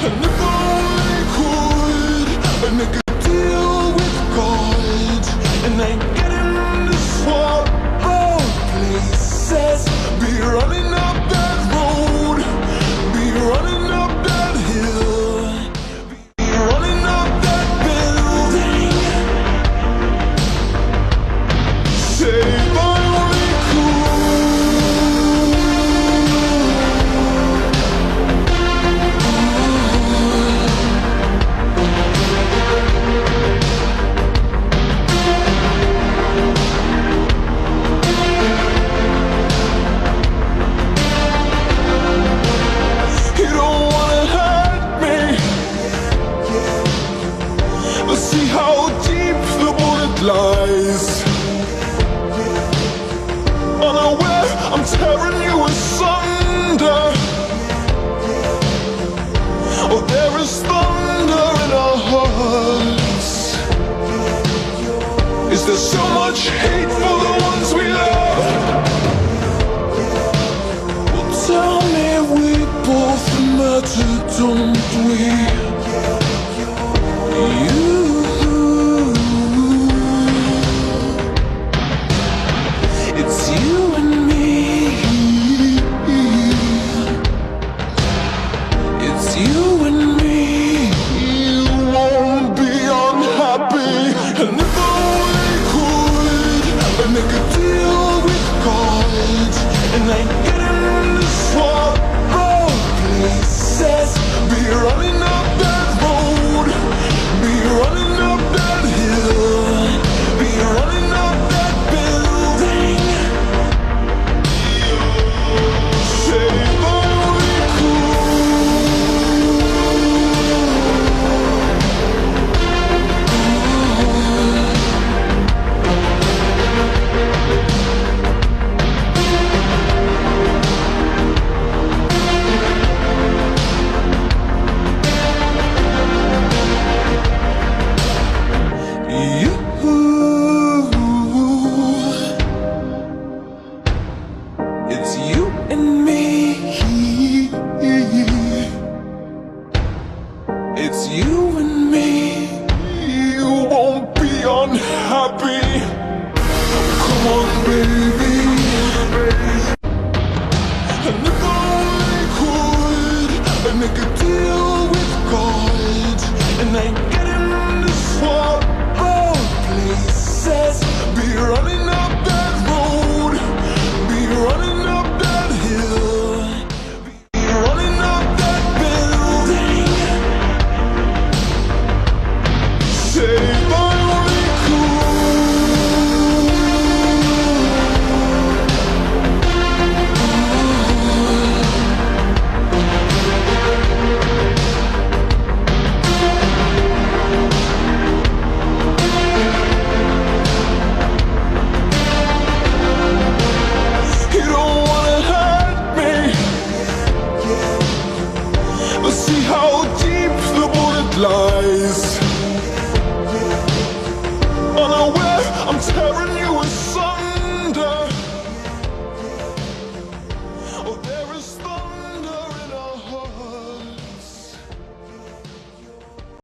And if only could I make a deal with God, and I get in this swap of places, be running up that road, be running up that hill, be running up that building. Say if I only see how deep the bullet lies. Unaware, I'm tearing you asunder. Oh, there is thunder in our hearts. Is there so much hate for the ones we love? Well, tell me we both matter, don't we? It's you and me. It's you and me. You won't be unhappy. And if only could I make a deal with God, and I get in the swap of places, be running up that road, be running up that hill, be running up that building. Say if I only it's you and me. It's you and me. You won't be unhappy. Come on, baby. And if only could I make a deal with God, and I get in the swap of places, be running up that road, be running up that hill, be running up that building. Say if I only see how deep the bullet lies. Unaware, I'm tearing you asunder.